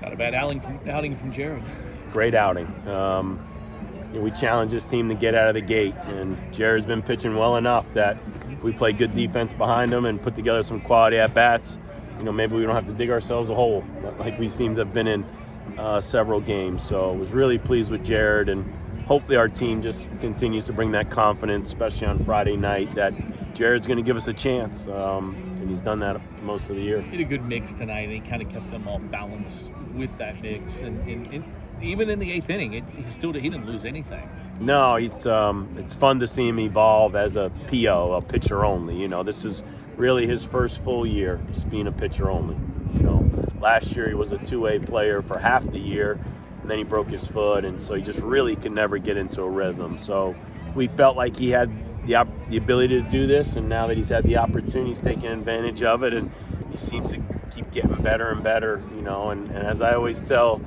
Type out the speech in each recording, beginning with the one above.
Not a bad outing from Jared. Great outing. We challenged this team to get out of the gate, and Jared's been pitching well enough that if we play good defense behind him and put together some quality at-bats, maybe we don't have to dig ourselves a hole like we seem to have been in several games. So I was really pleased with Jared, and hopefully our team just continues to bring that confidence, especially on Friday night, that Jared's going to give us a chance, and he's done that most of the year. He had a good mix tonight, and he kind of kept them all balanced with that mix. And even in the eighth inning, he didn't lose anything. No, it's fun to see him evolve as a PO, a pitcher only. This is really his first full year just being a pitcher only. Last year he was a two-way player for half the year, and then he broke his foot, and so he just really could never get into a rhythm. So we felt like he had the ability to do this, and now that he's had the opportunity, he's taking advantage of it, and he seems to keep getting better and better. And as I always tell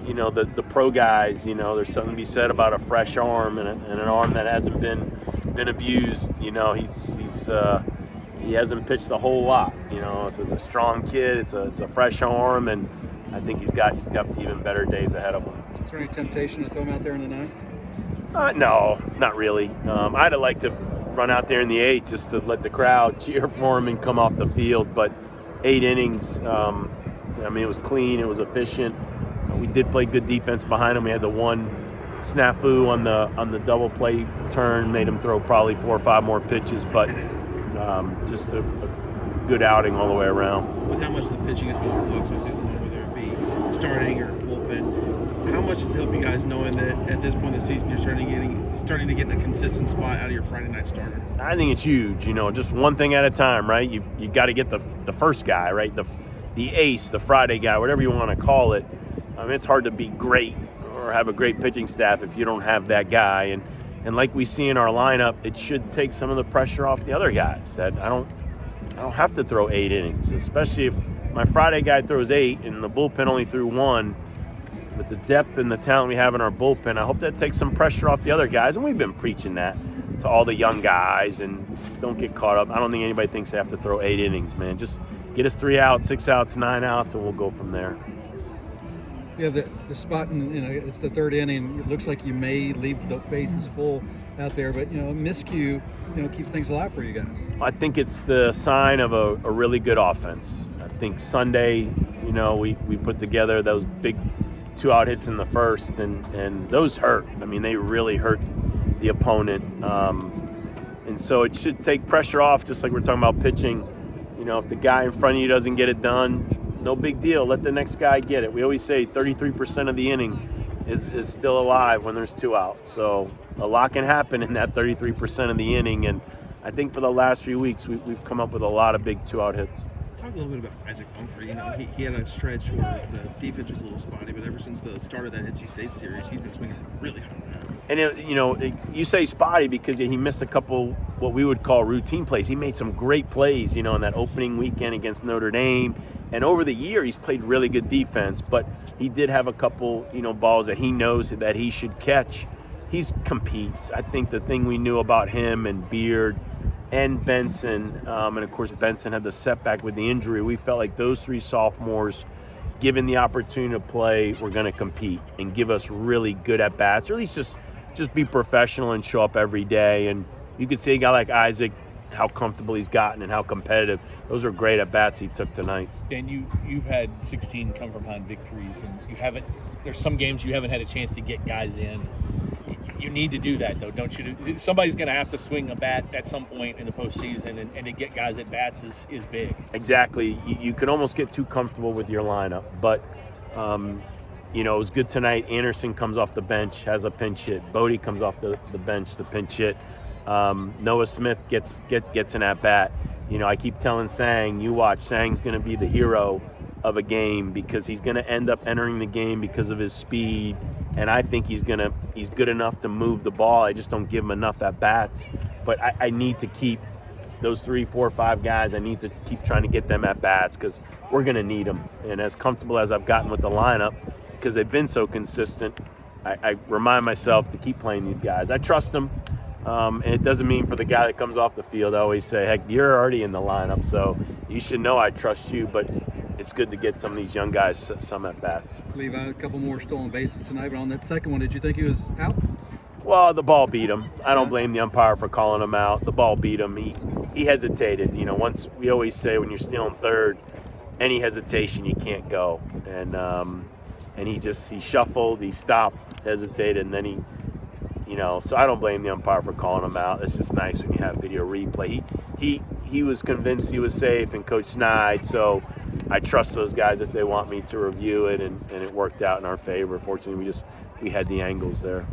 the pro guys, there's something to be said about a fresh arm and an arm that hasn't been abused. He hasn't pitched a whole lot, so it's a strong kid, it's a fresh arm, and I think he's got even better days ahead of him. Is there any temptation to throw him out there in the ninth? No, not really. I'd have liked to run out there in the eighth just to let the crowd cheer for him and come off the field, but 8 innings, it was clean, it was efficient. We did play good defense behind him. We had the one snafu on the double play turn, made him throw probably 4 or 5 more pitches, but just a good outing all the way around. With how much the pitching has been in flux all season long, whether it be starting or bullpen, how much does it help you guys knowing that at this point in the season you're starting to get a consistent spot out of your Friday night starter? I think it's huge. Just one thing at a time, right? You got to get the first guy, right? The ace, the Friday guy, whatever you want to call it. It's hard to be great or have a great pitching staff if you don't have that guy. And like we see in our lineup, it should take some of the pressure off the other guys. That I don't have to throw 8 innings, especially if my Friday guy throws 8 and the bullpen only threw 1. With the depth and the talent we have in our bullpen, I hope that takes some pressure off the other guys. And we've been preaching that to all the young guys, and don't get caught up. I don't think anybody thinks they have to throw 8 innings, man. Just get us 3 outs, 6 outs, 9 outs, and we'll go from there. You have the spot, and it's the 3rd inning. It looks like you may leave the bases full out there, but a miscue, keep things alive for you guys. I think it's the sign of a really good offense. I think Sunday, we put together those big 2-out hits in the first, and those hurt. They really hurt the opponent, and so it should take pressure off. Just like we're talking about pitching, if the guy in front of you doesn't get it done, no big deal. Let the next guy get it. We always say 33% of the inning is still alive when there's 2 outs. So a lot can happen in that 33% of the inning. And I think for the last few weeks, we've come up with a lot of big 2-out hits. Talk a little bit about Isaac Humphrey. He had a stretch where the defense was a little spotty, but ever since the start of that NC State series, he's been swinging really hard. And you say spotty because he missed a couple what we would call routine plays. He made some great plays, in that opening weekend against Notre Dame. And over the year, he's played really good defense, but he did have a couple, balls that he knows that he should catch. He competes. I think the thing we knew about him and Beard and Benson, and of course Benson had the setback with the injury, we felt like those 3 sophomores, given the opportunity to play, were going to compete and give us really good at-bats, or at least just be professional and show up every day. And you could see a guy like Isaac, how comfortable he's gotten and how competitive. Those are great at-bats he took tonight. And you've had 16 come from behind victories, and there's some games you haven't had a chance to get guys in. You need to do that, though, don't you? Somebody's going to have to swing a bat at some point in the postseason, and to get guys at bats is big. Exactly. You can almost get too comfortable with your lineup, but it was good tonight. Anderson comes off the bench, has a pinch hit. Bodie comes off the bench, the pinch hit. Noah Smith gets an at bat. I keep telling Sang, you watch, Sang's going to be the hero of a game because he's going to end up entering the game because of his speed, and I think he's good enough to move the ball. I just don't give him enough at bats, but I need to keep those 3, 4, 5 guys. I need to keep trying to get them at bats because we're going to need them. And as comfortable as I've gotten with the lineup, because they've been so consistent, I remind myself to keep playing these guys. I trust them. And it doesn't mean for the guy that comes off the field, I always say, heck, you're already in the lineup, so you should know I trust you. But it's good to get some of these young guys some at bats. Levi, a couple more stolen bases tonight, but on that second one, did you think he was out? Well, the ball beat him. I don't blame the umpire for calling him out. The ball beat him. He hesitated. You know, once we always say when you're stealing third, any hesitation you can't go. And he shuffled, he stopped, hesitated, and then so I don't blame the umpire for calling him out. It's just nice when you have video replay. He was convinced he was safe, and Coach Snide, so I trust those guys if they want me to review it, and it worked out in our favor. Fortunately, we had the angles there.